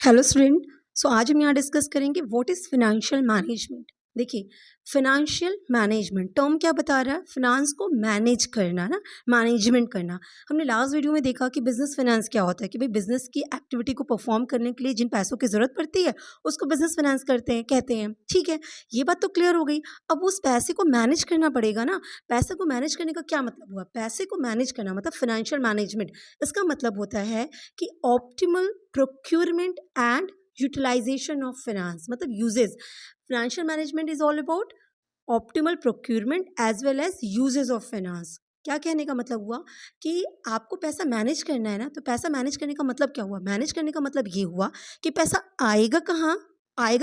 Hello student. सो आज हम यहाँ डिस्कस करेंगे व्हाट इज़ फिनेंशियल मैनेजमेंट। देखिए, फिनेंशियल मैनेजमेंट टर्म क्या बता रहा है? फिनांस को मैनेज करना ना, मैनेजमेंट करना। हमने लास्ट वीडियो में देखा कि बिजनेस फिनेंस क्या होता है, कि भाई बिजनेस की एक्टिविटी को परफॉर्म करने के लिए जिन पैसों की जरूरत पड़ती है उसको बिजनेस फिनेंस करते हैं, कहते हैं। ठीक है, ये बात तो क्लियर हो गई। अब उस पैसे को मैनेज करना पड़ेगा ना। पैसे को मैनेज करने का क्या मतलब हुआ? पैसे को मैनेज करना मतलब फिनेंशियल मैनेजमेंट। इसका मतलब होता है कि optimal procurement and utilization of finance, मतलब uses. financial management is all about optimal procurement as well as uses of finance। क्या कहने का मतलब हुआ कि आपको पैसा मैनेज करना है ना, तो पैसा मैनेज करने का मतलब क्या हुआ? मैनेज करने का मतलब ये हुआ कि पैसा आएगा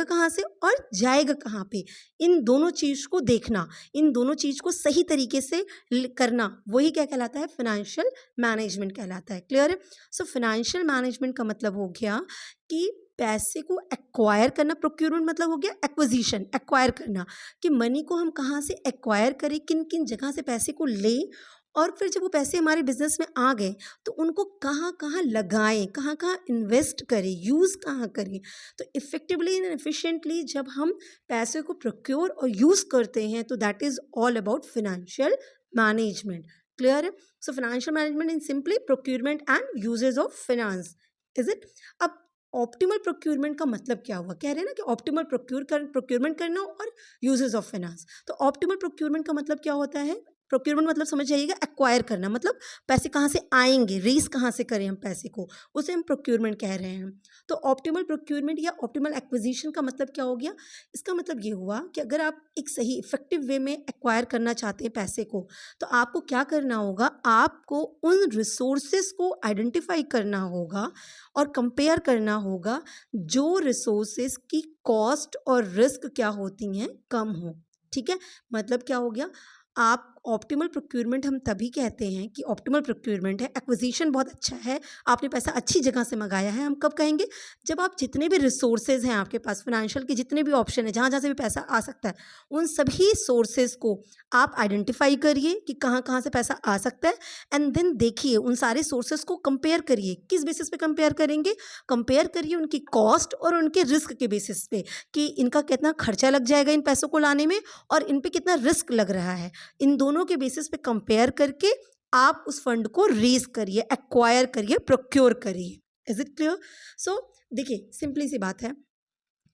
कहाँ से और जाएगा कहाँ पे। इन दोनों चीज को देखना, इन दोनों चीज को सही तरीके से करना, वही क्या कहलाता है? फाइनेंशियल मैनेजमेंट कहलाता है। क्लियर है? सो फाइनेंशियल मैनेजमेंट का मतलब हो गया कि पैसे को एक्वायर करना। प्रोक्यूरमेंट मतलब हो गया एक्विजिशन, एक्वायर करना, कि मनी को हम कहाँ से एक्वायर करें, किन किन जगह से पैसे को लें, और फिर जब वो पैसे हमारे बिजनेस में आ गए तो उनको कहाँ कहाँ लगाएं, कहाँ कहाँ इन्वेस्ट करें, यूज़ कहाँ करें। तो इफ़ेक्टिवली एंड एफिशिएंटली जब हम पैसे को प्रोक्योर और यूज़ करते हैं तो that is all about financial management. Clear है? So financial management in simply procurement and usages of finance. Is it? अब ऑप्टिमल प्रोक्यूरमेंट का मतलब क्या हुआ? कह रहे हैं ना कि ऑप्टिमल प्रोक्यूरमेंट करना और यूजेस ऑफ फाइनेंस। तो ऑप्टिमल प्रोक्यूरमेंट का मतलब क्या होता है? प्रोक्यूरमेंट मतलब समझ जाइएगा एक्वायर करना, मतलब पैसे कहाँ से आएंगे, रेस कहाँ से करें हम पैसे को, उसे हम प्रोक्यूरमेंट कह रहे हैं। तो ऑप्टिमल प्रोक्यूरमेंट या ऑप्टिमल एक्विजिशन का मतलब क्या हो गया? इसका मतलब ये हुआ कि अगर आप एक सही इफेक्टिव वे में एक्वायर करना चाहते हैं पैसे को, तो आपको क्या करना होगा? आपको उन रिसोर्सेस को आइडेंटिफाई करना होगा और कंपेयर करना होगा जो रिसोर्सेस की कॉस्ट और रिस्क क्या होती हैं, कम हो। ठीक है, मतलब क्या हो गया? आप ऑप्टिमल प्रोक्यूरमेंट हम तभी कहते हैं कि ऑप्टिमल प्रोक्यूरमेंट है, एक्विजिशन बहुत अच्छा है, आपने पैसा अच्छी जगह से मंगाया है। हम कब कहेंगे? जब आप जितने भी रिसोर्सेज हैं आपके पास, फाइनेंशियल के जितने भी ऑप्शन है, जहाँ जहाँ से भी पैसा आ सकता है, उन सभी सोर्सेज को आप आइडेंटिफाई करिए कि कहाँ कहाँ से पैसा आ सकता है, एंड देन देखिए उन सारे सोर्सेज को कंपेयर करिए। किस बेसिस पे कंपेयर करेंगे? कंपेयर करिए उनकी कॉस्ट और उनके रिस्क के बेसिस पे, कि इनका कितना खर्चा लग जाएगा इन पैसों को लाने में और इन पे कितना रिस्क लग रहा है। इन दोनों के बेसिस पे कंपेयर करके आप उस फंड को रेज करिए, एक्वायर करिए, प्रोक्योर करिए। Is it clear? सो देखिए, सिंपली सी बात है,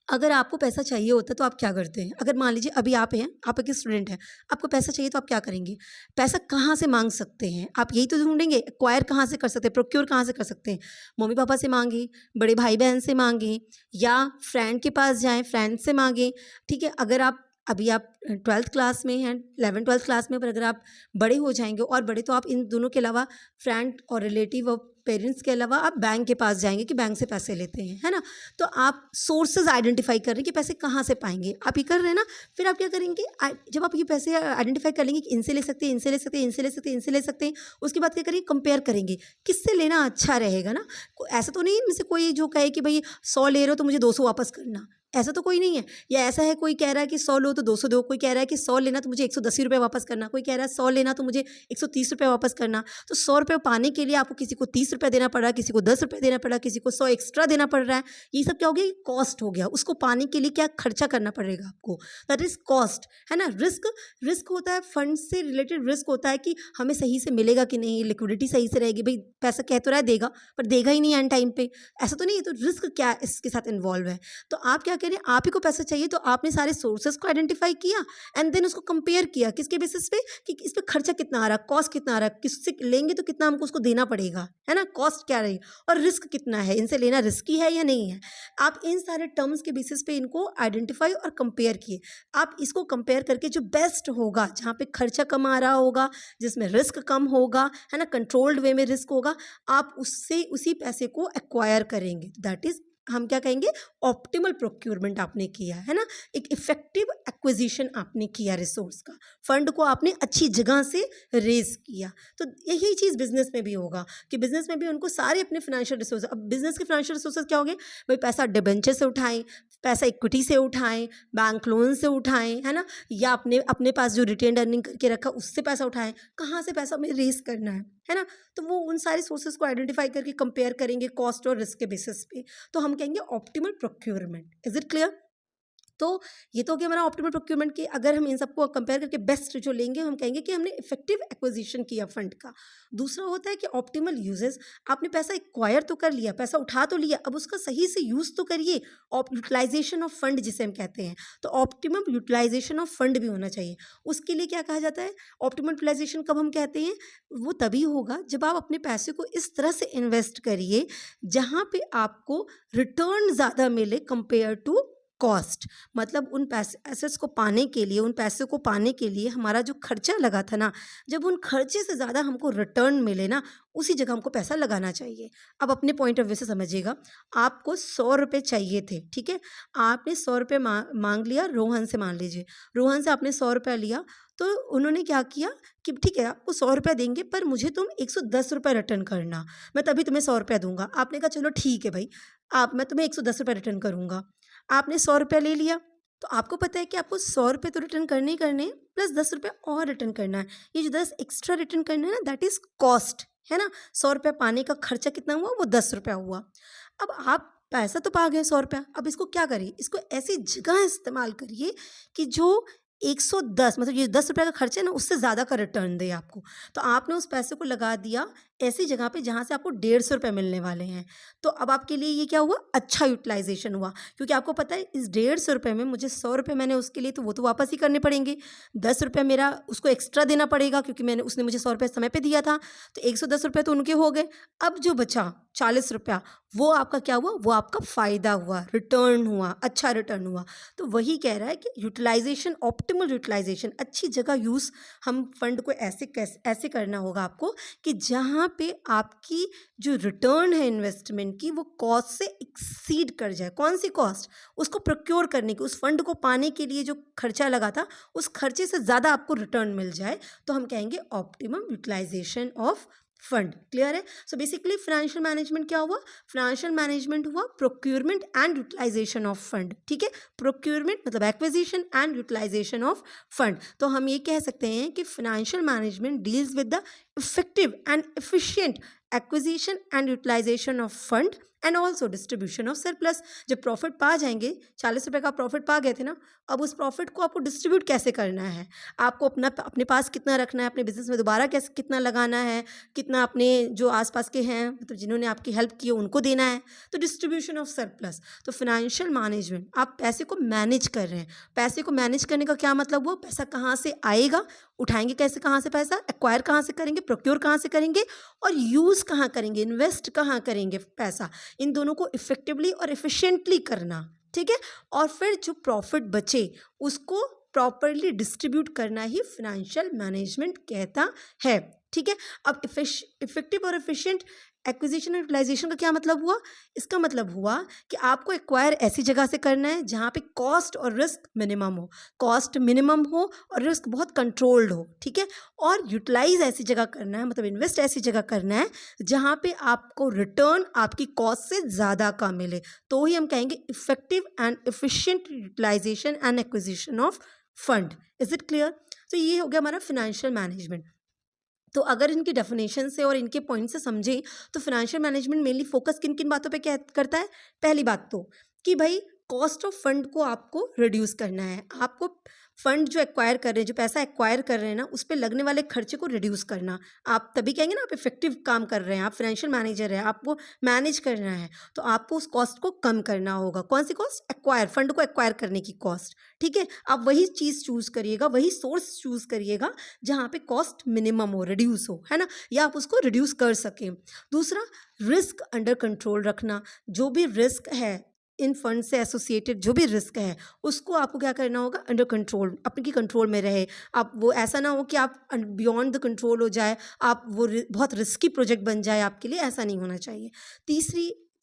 अगर आपको पैसा चाहिए होता है तो आप क्या करते हैं? अगर मान लीजिए अभी आप हैं, आप एक स्टूडेंट हैं, आपको पैसा चाहिए तो आप क्या करेंगे? पैसा कहाँ से मांग सकते हैं? आप यही तो ढूंढेंगे, एक्वायर कहाँ से कर सकते हैं, प्रोक्योर कहाँ से कर सकते हैं? मम्मी पापा से मांगे, बड़े भाई बहन से मांगे, या फ्रेंड के पास जाएं, फ्रेंड से मांगे। ठीक है, अगर आप 12th क्लास में हैं, 11th 12th क्लास में, पर अगर आप बड़े हो जाएंगे और बड़े, तो आप इन दोनों के अलावा, फ्रेंड और रिलेटिव और पेरेंट्स के अलावा, आप बैंक के पास जाएंगे कि बैंक से पैसे लेते हैं, है ना? तो आप सोर्सेज आइडेंटिफाई कर रहे हैं कि पैसे कहाँ से पाएंगे, आप ये कर रहे हैं ना। फिर आप क्या करेंगे? जब आप ये पैसे आइडेंटिफाई कर लेंगे कि इनसे ले सकते हैं, इनसे ले सकते हैं, इनसे ले सकते हैं, इनसे ले सकते हैं, उसके बाद क्या करेंगे? कंपेयर करेंगे किससे लेना अच्छा रहेगा ना। ऐसा तो नहीं इनमें से कोई जो कहे कि भाई 100 ले रहे हो तो मुझे 200 वापस करना, ऐसा तो कोई नहीं है। या ऐसा है, कोई कह रहा है कि 100 लो तो 200 दो, कोई कह रहा है कि 100 लेना तो मुझे 110 रुपये वापस करना, कोई कह रहा है 100 लेना तो मुझे 130 रुपये वापस करना। तो 100 रुपये पाने के लिए आपको किसी को 30 रुपये देना पड़ रहा है, किसी को 10 रुपये देना पड़ रहा है, किसी को 100 एक्स्ट्रा देना पड़ रहा है। ये सब क्या हो गया? कॉस्ट हो गया। उसको पाने के लिए क्या खर्चा करना पड़ेगा आपको, दैट इज कॉस्ट, है ना। रिस्क होता है, फंड से रिलेटेड रिस्क होता है कि हमें सही से मिलेगा कि नहीं, लिक्विडिटी सही से रहेगी। भाई पैसा कह तो रहा है देगा, पर देगा ही नहीं एंड टाइम पे, ऐसा तो नहीं है। तो रिस्क क्या इसके साथ इन्वॉल्व है? तो आप क्या करें? आप ही को पैसा चाहिए तो आपने सारे सोर्सेस को आइडेंटिफाई किया एंड देन उसको कंपेयर किया, किसके बेसिस पे? कि इस पे खर्चा कितना आ रहा है, कॉस्ट कितना आ रहा है, किससे लेंगे तो कितना हमको उसको देना पड़ेगा, है ना, कॉस्ट क्या रही, और रिस्क कितना है, इनसे लेना रिस्की है या नहीं है। आप इन सारे टर्म्स के बेसिस पे इनको आइडेंटिफाई और कंपेयर किए। आप इसको कंपेयर करके जो बेस्ट होगा, जहाँ पे खर्चा कम आ रहा होगा, जिसमें रिस्क कम होगा, है ना, कंट्रोल्ड वे में रिस्क होगा, आप उससे उसी पैसे को एक्वायर करेंगे। दैट इज, हम क्या कहेंगे? ऑप्टिमल प्रोक्यूरमेंट आपने किया, है ना। एक इफेक्टिव एक्विजिशन आपने किया रिसोर्स का, फंड को आपने अच्छी जगह से रेज किया। तो यही चीज़ बिजनेस में भी होगा कि बिजनेस में भी उनको सारे अपने फाइनेंशियल रिसोर्स, अब बिजनेस के फाइनेंशियल रिसोर्सेज क्या हो गए? भाई पैसा डिबेंचर से उठाएं, पैसा इक्विटी से उठाएं, बैंक लोन से उठाएं, है ना, या अपने अपने पास जो रिटेन अर्निंग करके रखा उससे पैसा उठाएं, कहाँ से पैसा हमें रेस करना है ना। तो वो उन सारे सोर्सेज को आइडेंटिफाई करके कंपेयर करेंगे कॉस्ट और रिस्क के बेसिस पे, तो हम कहेंगे optimal procurement. Is it clear? तो ये तो हो गया हमारा ऑप्टिमल प्रोक्योरमेंट की। अगर हम इन सबको कंपेयर करके बेस्ट जो लेंगे, हम कहेंगे कि हमने इफेक्टिव एक्विजिशन किया फंड का। दूसरा होता है कि ऑप्टिमल यूजेस, आपने पैसा एक्वायर तो कर लिया, पैसा उठा तो लिया, अब उसका सही से यूज़ तो करिए, यूटिलाइजेशन ऑफ फंड जिसे हम कहते हैं। तो ऑप्टिमम यूटिलाइजेशन ऑफ फंड भी होना चाहिए। उसके लिए क्या कहा जाता है, ऑप्टिमम यूटिलाइजेशन कब हम कहते हैं, वो तभी होगा जब आप अपने पैसे को इस तरह से इन्वेस्ट करिए जहाँ पे आपको रिटर्न ज़्यादा मिले कंपेयर टू कॉस्ट। मतलब उन पैसे एसेट्स को पाने के लिए, उन पैसे को पाने के लिए हमारा जो खर्चा लगा था ना, जब उन खर्चे से ज़्यादा हमको रिटर्न मिले ना, उसी जगह हमको पैसा लगाना चाहिए। अब अपने पॉइंट ऑफ व्यू से समझिएगा, आपको 100 रुपये चाहिए थे, ठीक है, आपने 100 रुपये मांग लिया रोहन से, मान लीजिए रोहन से आपने 100 रुपया लिया, तो उन्होंने क्या किया कि ठीक है आपको 100 रुपया देंगे पर मुझे तुम 110 रुपये रिटर्न करना, मैं तभी तुम्हें 100 रुपया दूंगा। आपने कहा चलो ठीक है भाई, मैं तुम्हें 110 रुपये रिटर्न करूंगा। आपने 100 रुपया ले लिया, तो आपको पता है कि आपको 100 रुपये तो रिटर्न करने ही करने हैं, प्लस 10 रुपये और रिटर्न करना है। ये जो 10 एक्स्ट्रा रिटर्न करना है ना, दैट इज़ कॉस्ट, है ना। 100 रुपया पाने का खर्चा कितना हुआ, वो 10 रुपया हुआ। अब आप पैसा तो पा गए 100 रुपया, अब इसको क्या करिए, इसको ऐसी जगह इस्तेमाल करिए कि जो 110, मतलब ये 10 रुपये का खर्चा है ना, उससे ज़्यादा का रिटर्न दे आपको। तो आपने उस पैसे को लगा दिया ऐसी जगह पे जहाँ से आपको 150 रुपये मिलने वाले हैं। तो अब आपके लिए ये क्या हुआ, अच्छा यूटिलाइजेशन हुआ, क्योंकि आपको पता है इस 150 रुपये में मुझे 100 रुपये मैंने उसके लिए, तो वो तो वापस ही करने पड़ेंगे। 10 रुपये मेरा उसको एक्स्ट्रा देना पड़ेगा क्योंकि उसने मुझे 100 रुपये समय पे दिया था, तो 110 रुपये तो उनके हो गए। अब जो बचा 40 रुपया, वो आपका क्या हुआ, वो आपका फ़ायदा हुआ, रिटर्न हुआ, अच्छा रिटर्न हुआ। तो वही कह रहा है कि यूटिलाइजेशन, ऑप्टिमल यूटिलाइजेशन, अच्छी जगह यूज़, हम फंड को ऐसे करना होगा आपको कि जहाँ पे आपकी जो रिटर्न है इन्वेस्टमेंट की, वो कॉस्ट से एक्सीड कर जाए। कौन सी कॉस्ट, उसको प्रोक्योर करने की, उस फंड को पाने के लिए जो खर्चा लगा था, उस खर्चे से ज़्यादा आपको रिटर्न मिल जाए, तो हम कहेंगे optimum utilization of fund. Clear है? सो बेसिकली फाइनेंशियल मैनेजमेंट क्या हुआ, फाइनेंशियल मैनेजमेंट हुआ procurement and utilization of fund. ठीक है, प्रोक्योरमेंट मतलब acquisition and utilization of fund. तो हम ये कह सकते हैं कि financial management deals with the effective and efficient acquisition and utilization of fund and also distribution of surplus. जब प्रॉफिट पा जाएंगे, 40 रुपये का प्रॉफिट पा गए थे ना, अब उस प्रॉफिट को आपको डिस्ट्रीब्यूट कैसे करना है, आपको अपने पास कितना रखना है, अपने बिजनेस में दोबारा कैसे कितना लगाना है, कितना अपने जो आसपास के हैं, मतलब जिन्होंने आपकी हेल्प की है उनको देना है, तो डिस्ट्रीब्यूशन ऑफ सरप्लस। तो फाइनेंशियल मैनेजमेंट, आप पैसे को मैनेज कर रहे हैं। पैसे को मैनेज करने का क्या मतलब हुआ, पैसा कहाँ से आएगा, उठाएंगे कैसे, कहाँ से पैसा एक्वायर कहाँ से करेंगे, प्रोक्योर कहाँ से करेंगे, और यूज़ कहाँ करेंगे, इन्वेस्ट कहाँ करेंगे पैसा, इन दोनों को इफेक्टिवली और एफिशिएंटली करना। ठीक है, और फिर जो प्रॉफिट बचे उसको प्रॉपरली डिस्ट्रीब्यूट करना ही फाइनेंशियल मैनेजमेंट कहता है। ठीक है, अब इफेक्टिव और एफिशिएंट एक्विजिशन और यूटिलाइजेशन का क्या मतलब हुआ, इसका मतलब हुआ कि आपको एक्वायर ऐसी जगह से करना है जहाँ पे कॉस्ट और रिस्क मिनिमम हो, कॉस्ट मिनिमम हो और रिस्क बहुत कंट्रोल्ड हो। ठीक है, और यूटिलाइज ऐसी जगह करना है, मतलब इन्वेस्ट ऐसी जगह करना है जहाँ पे आपको रिटर्न आपकी कॉस्ट से ज़्यादा का मिले, तो ही हम कहेंगे effective and efficient utilization and acquisition of fund. Is it clear? तो ये हो गया हमारा फाइनेंशियल मैनेजमेंट। तो अगर इनकी डेफिनेशन से और इनके पॉइंट से समझें तो फाइनेंशियल मैनेजमेंट मेनली फोकस किन किन बातों पे क्या करता है। पहली बात तो कि भाई कॉस्ट ऑफ फंड को आपको रिड्यूस करना है, आपको फंड जो एक्वायर कर रहे हैं, जो पैसा एक्वायर कर रहे हैं ना, उस पर लगने वाले खर्चे को रिड्यूस करना। आप तभी कहेंगे ना आप इफेक्टिव काम कर रहे हैं, आप फाइनेंशियल मैनेजर हैं, आपको मैनेज करना है, तो आपको उस कॉस्ट को कम करना होगा। कौन सी कॉस्ट, एक्वायर, फंड को एक्वायर करने की कॉस्ट। ठीक है, आप वही चीज़ चूज़ करिएगा, वही सोर्स चूज़ करिएगा जहाँ पे कॉस्ट मिनिमम हो, रिड्यूस हो, है ना, या आप उसको रिड्यूस कर सकें। दूसरा, रिस्क अंडर कंट्रोल रखना। जो भी रिस्क है इन फंड से एसोसिएटेड, जो भी रिस्क है उसको आपको क्या करना होगा, अंडर कंट्रोल, अपने की कंट्रोल में रहे। आप वो ऐसा ना हो कि आप बियॉन्ड द कंट्रोल हो जाए, आप वो बहुत रिस्की प्रोजेक्ट बन जाए आपके लिए, ऐसा नहीं होना चाहिए।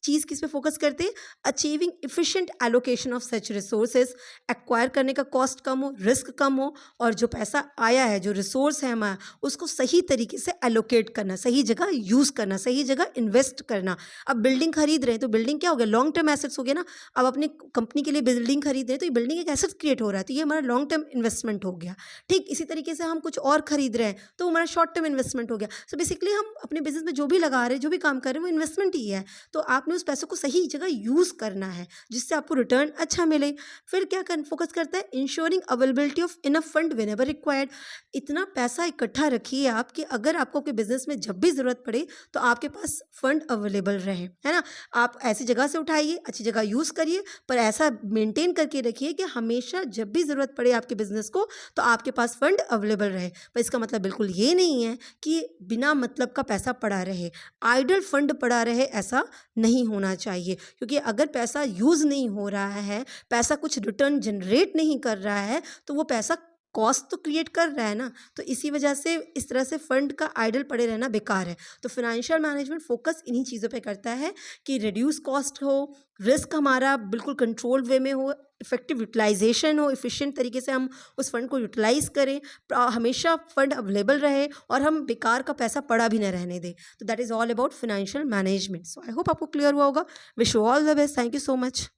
चीज़ किस पे फोकस करते हैं, achieving efficient allocation of such resources, acquire करने का कॉस्ट कम हो, रिस्क कम हो, और जो पैसा आया है, जो रिसोर्स है हमारा, उसको सही तरीके से एलोकेट करना, सही जगह यूज़ करना, सही जगह इन्वेस्ट करना। अब बिल्डिंग खरीद रहे हैं तो बिल्डिंग क्या हो गया, लॉन्ग टर्म एसेट्स हो गया ना। अब अपनी कंपनी के लिए बिल्डिंग खरीद रहे हैं तो ये बिल्डिंग एक एसेट क्रिएट हो रहा है, तो ये हमारा लॉन्ग टर्म इन्वेस्टमेंट हो गया। ठीक इसी तरीके से हम कुछ और खरीद रहे हैं तो हमारा शॉर्ट टर्म इन्वेस्टमेंट हो गया। सो बेसिकली हम अपने बिजनेस में जो भी लगा रहे हैं, जो भी काम कर रहे हैं, वो इन्वेस्टमेंट ही है। तो आपने उस पैसों को सही जगह यूज़ करना है जिससे आपको रिटर्न अच्छा मिले। फिर क्या कर फोकस करता है, ensuring availability of enough fund whenever required. इतना पैसा इकट्ठा रखिए आप कि अगर आपको आपके बिजनेस में जब भी ज़रूरत पड़े तो आपके पास फंड अवेलेबल रहे, है ना। आप ऐसी जगह से उठाइए, अच्छी जगह यूज़ करिए, पर ऐसा मेंटेन करके रखिए कि हमेशा जब भी ज़रूरत पड़े आपके बिजनेस को तो आपके पास फंड अवेलेबल रहे। पर इसका मतलब बिल्कुल ये नहीं है कि बिना मतलब का पैसा पड़ा रहे, आइडल फंड पड़ा रहे, ऐसा नहीं होना चाहिए। क्योंकि अगर पैसा यूज़ नहीं हो रहा है, पैसा कुछ रिटर्न जनरेट नहीं कर रहा है, तो वो पैसा कॉस्ट तो क्रिएट कर रहा है ना। तो इसी वजह से इस तरह से फंड का आइडल पड़े रहना बेकार है। तो फाइनेंशियल मैनेजमेंट फोकस इन्हीं चीज़ों पे करता है कि रिड्यूस कॉस्ट हो, रिस्क हमारा बिल्कुल कंट्रोल वे में हो, इफेक्टिव यूटिलाइजेशन हो, एफिशिएंट तरीके से हम उस फंड को यूटिलाइज करें, हमेशा फंड अवेलेबल रहे और हम बेकार का पैसा पड़ा भी न रहने दें। तो that is all about financial management. So I hope आपको क्लियर हुआ होगा। Wish you all the best. Thank you so much.